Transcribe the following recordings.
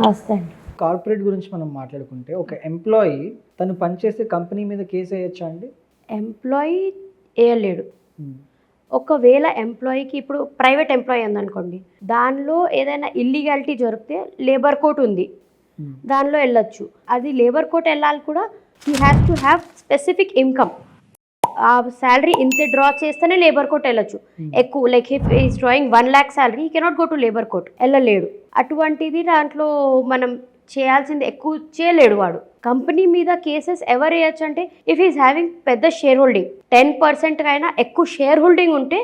వస్తాయండి. కార్పొరేట్ గురించి మనం మాట్లాడుకుంటే ఒక ఎంప్లాయీ తను పనిచేసే కంపెనీ మీద కేసు వేయచ్చా అండి? ఎంప్లాయీ వేయలేడు. ఒకవేళ ఎంప్లాయీకి ఇప్పుడు ప్రైవేట్ ఎంప్లాయీ ఉందనుకోండి, దానిలో ఏదైనా ఇల్లీగాలిటీ జరిగితే లేబర్ కోర్ట్ ఉంది, దానిలో వెళ్ళొచ్చు. అది లేబర్ కోర్ట్ వెళ్ళాలి కూడా, he has to have specific income. ఆ శాలరీ ఇంత డ్రా చేస్తేనే లేబర్ కోర్ట్ వెళ్ళొచ్చు. ఎక్కువ like if is drawing 1 lakh salary, he cannot go to labour court, వెళ్ళలేడు. అటువంటిది దాంట్లో మనం చేయాల్సింది ఎక్కువ చేయలేడు వాడు. కంపెనీ మీద కేసెస్ ఎవరు వేయచ్చు అంటే ఇఫ్ ఈస్ హ్యావింగ్ పెద్ద షేర్ హోల్డింగ్, 10% అయినా ఎక్కువ షేర్ హోల్డింగ్ ఉంటే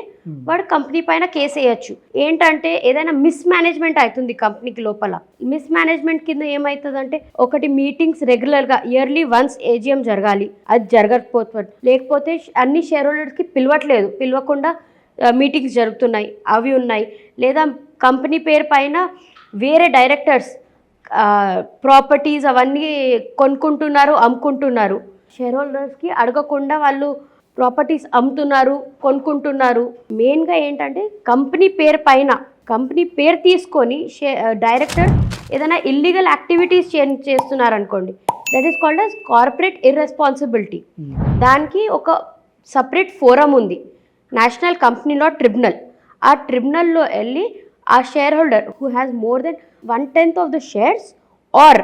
వాడు కంపెనీ పైన కేసు వేయచ్చు. ఏంటంటే ఏదైనా మిస్ మేనేజ్మెంట్ అవుతుంది కంపెనీకి లోపల. మిస్ మేనేజ్మెంట్ కింద ఏమవుతుందంటే, ఒకటి మీటింగ్స్ రెగ్యులర్గా ఇయర్లీ వన్స్ AGM జరగాలి, అది జరగకపోతుంది. లేకపోతే అన్ని షేర్ హోల్డర్స్కి పిలవకుండా మీటింగ్స్ జరుగుతున్నాయి, అవి ఉన్నాయి. లేదా కంపెనీ పేరు పైన వేరే డైరెక్టర్స్ ప్రాపర్టీస్ అవన్నీ కొనుక్కుంటున్నారు, అమ్ముకుంటున్నారు. షేర్ హోల్డర్స్కి అడగకుండా వాళ్ళు ప్రాపర్టీస్ అమ్ముతున్నారు, కొనుక్కుంటున్నారు. మెయిన్గా ఏంటంటే కంపెనీ పేరు పైన, కంపెనీ పేరు తీసుకొని డైరెక్టర్ ఏదైనా ఇల్లీగల్ యాక్టివిటీస్ చేస్తున్నారు అనుకోండి, that is called as corporate irresponsibility. దానికి ఒక సపరేట్ ఫోరం ఉంది, నేషనల్ కంపెనీ లా ట్రిబ్యునల్. ఆ ట్రిబ్యునల్లో వెళ్ళి ఆ shareholder who has more than 1/10 of the shares or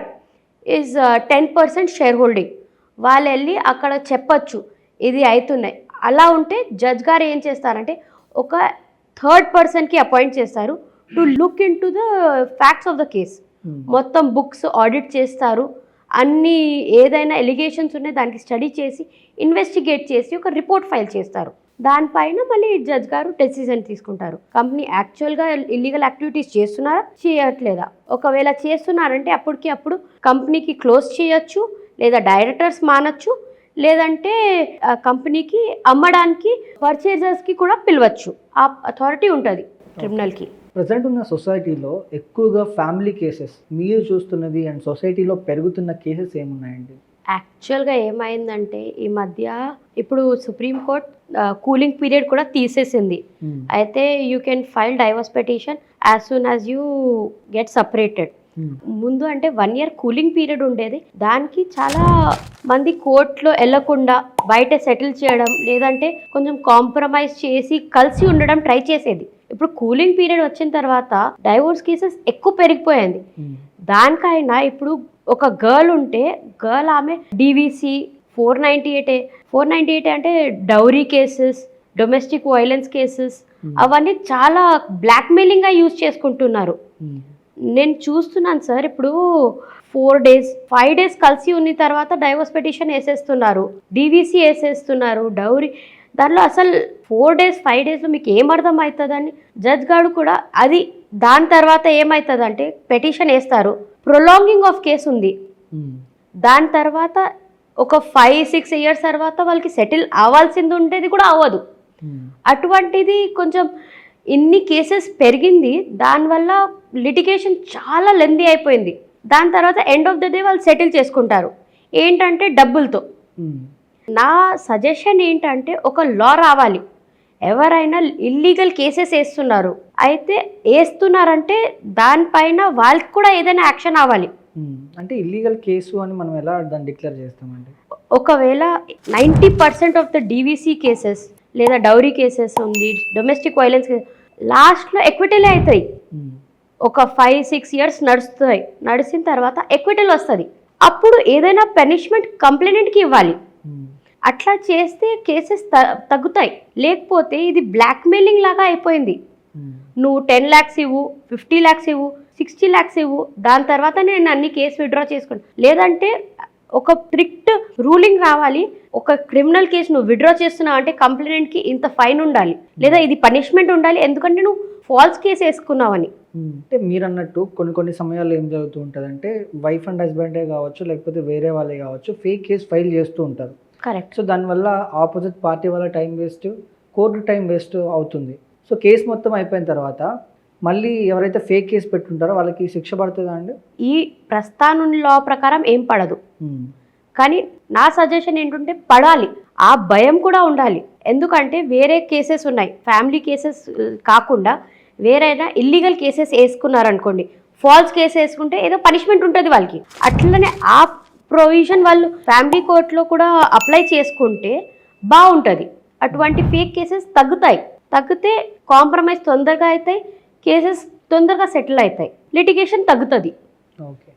is 10% shareholding, వాళ్ళు వెళ్ళి అక్కడ చెప్పచ్చు ఇది అవుతున్నాయి. అలా ఉంటే జడ్జ్ గారు ఏం చేస్తారంటే ఒక థర్డ్ పర్సన్కి అపాయింట్ చేస్తారు to look in to the facts of the case. మొత్తం బుక్స్ ఆడిట్ చేస్తారు, అన్ని ఏదైనా ఎలిగేషన్స్ ఉన్నాయి దానికి స్టడీ చేసి ఇన్వెస్టిగేట్ చేసి ఒక రిపోర్ట్ ఫైల్ చేస్తారు. దానిపైన మళ్ళీ జడ్జ్ గారు డెసిజన్ తీసుకుంటారు, కంపెనీ యాక్చువల్గా ఇల్లీగల్ యాక్టివిటీస్ చేస్తున్నారా చేయట్లేదా. ఒకవేళ చేస్తున్నారంటే అప్పుడు కంపెనీకి క్లోజ్ చేయొచ్చు, లేదా డైరెక్టర్స్ మానచ్చు, లేదంటే కంపెనీకి అమ్మడానికి పర్చేజర్స్కి కూడా పిలవచ్చు. ఆ అథారిటీ ఉంటుంది ట్రిబ్యునల్కి. ప్రజెంట్ ఉన్న సొసైటీలో ఎక్కువగా ఫ్యామిలీ కేసెస్ మీరు చూస్తున్నది అండ్ సొసైటీలో పెరుగుతున్న కేసెస్ ఏమున్నాయండి? యాక్చువల్గా ఏమైందంటే ఈ మధ్య ఇప్పుడు సుప్రీంకోర్ట్ కూలింగ్ పీరియడ్ కూడా తీసేసింది. అయితే you can file divorce petition as soon as you get separated. ముందు అంటే 1 year కూలింగ్ పీరియడ్ ఉండేది, దానికి చాలా మంది కోర్టులో వెళ్లకుండా బయట సెటిల్ చేయడం, లేదంటే కొంచెం కాంప్రమైజ్ చేసి కలిసి ఉండడం ట్రై చేసేది. ఇప్పుడు కూలింగ్ పీరియడ్ వచ్చిన తర్వాత డైవోర్స్ కేసెస్ ఎక్కువ పెరిగిపోయింది. దానికైనా ఇప్పుడు ఒక గర్ల్ ఉంటే ఆమె DVC 498 అంటే dowry cases, domestic violence cases, అవన్నీ చాలా బ్లాక్మెయిలింగ్గా యూజ్ చేసుకుంటున్నారు. నేను చూస్తున్నాను సార్, ఇప్పుడు 4 days 5 days కలిసి ఉన్న తర్వాత డైవర్స్ పిటిషన్ వేసేస్తున్నారు, DVC వేసేస్తున్నారు, డౌరీ. దానిలో అసలు 4 days 5 daysలో మీకు ఏం అర్థం అవుతుందని జడ్జ్ గారు కూడా అది. దాని తర్వాత ఏమవుతుందంటే పిటిషన్ వేస్తారు, ప్రొలాంగింగ్ ఆఫ్ కేసు ఉంది. దాని తర్వాత ఒక 5-6 years తర్వాత వాళ్ళకి సెటిల్ అవ్వాల్సింది ఉండేది కూడా అవ్వదు. అటువంటిది కొంచెం ఇన్ని కేసెస్ పెరిగింది, దానివల్ల లిటిగేషన్ చాలా లెందీ అయిపోయింది. దాని తర్వాత ఎండ్ ఆఫ్ ద డే వాళ్ళు సెటిల్ చేసుకుంటారు ఏంటంటే డబ్బులతో. నా సజెషన్ ఏంటంటే ఒక లా రావాలి, ఎవరైనా ఇల్లీగల్ కేసెస్ వేస్తున్నారంటే దానిపైన వాళ్ళకి కూడా ఏదైనా యాక్షన్ అవ్వాలి. అంటే ఇల్లీగల్ కేసు అని మనం ఎలా దాన్ని డిక్లేర్ చేస్తామండి? ఒకవేళ 90% ఆఫ్ ద DVC కేసెస్ లేదా డౌరీ కేసెస్ ఉంది, డొమెస్టిక్ వైలెన్స్ లాస్ట్లో ఎక్విటలే అవుతాయి. ఒక 5-6 years నడుస్తాయి, నడిచిన తర్వాత ఎక్విటల్ వస్తుంది. అప్పుడు ఏదైనా పనిష్మెంట్ కంప్లైనెంట్కి ఇవ్వాలి. అట్లా చేస్తే కేసెస్ తగ్గుతాయి. లేకపోతే ఇది బ్లాక్మెయిలింగ్ లాగా అయిపోయింది. నువ్వు 10 lakhs ఇవ్వు, 50 lakhs ఇవ్వు, 60 lakhs ఇవ్వు, దాని తర్వాత నేను అన్ని కేసు విత్డ్రా చేసుకున్నాను. లేదంటే ఒక స్ట్రిక్ట్ రూలింగ్ రావాలి, ఒక క్రిమినల్ కేసు నువ్వు విత్డ్రా చేస్తున్నావు అంటే కంప్లైనెంట్కి ఇంత ఫైన్ ఉండాలి, లేదా ఇది పనిష్మెంట్ ఉండాలి, ఎందుకంటే నువ్వు ఫాల్స్ కేసు వేసుకున్నావని. అంటే మీరు అన్నట్టు కొన్ని సమయాల్లో ఏం జరుగుతూ ఉంటుందంటే వైఫ్ అండ్ హస్బెండే కావచ్చు, లేకపోతే వేరే వాళ్ళే కావచ్చు, ఫేక్ కేసు ఫైల్ చేస్తూ ఉంటారు. కరెక్ట్. సో దానివల్ల ఆపోజిట్ పార్టీ వాళ్ళ time waste, court time waste అవుతుంది. సో కేసు మొత్తం అయిపోయిన తర్వాత మళ్ళీ ఎవరైతే ఫేక్ కేసు పెట్టుంటారో వాళ్ళకి శిక్ష పడుతుందా అండి? ఈ ప్రస్థానం లా ప్రకారం ఏం పడదు, కానీ నా సజెషన్ ఏంటంటే పడాలి. ఆ భయం కూడా ఉండాలి, ఎందుకంటే వేరే కేసెస్ ఉన్నాయి, ఫ్యామిలీ కేసెస్ కాకుండా వేరైనా ఇల్లీగల్ కేసెస్ వేసుకున్నారనుకోండి, ఫాల్స్ కేసు వేసుకుంటే ఏదో పనిష్మెంట్ ఉంటుంది వాళ్ళకి. అట్లనే ఆ ప్రొవిజన్ వాళ్ళు ఫ్యామిలీ కోర్టులో కూడా అప్లై చేసుకుంటే బాగుంటుంది. అటువంటి ఫేక్ కేసెస్ తగ్గితే కాంప్రమైజ్ తొందరగా అవుతాయి, కేసెస్ తొందరగా సెటిల్ అవుతాయి, లిటిగేషన్ తగ్గుతుంది. ఓకే.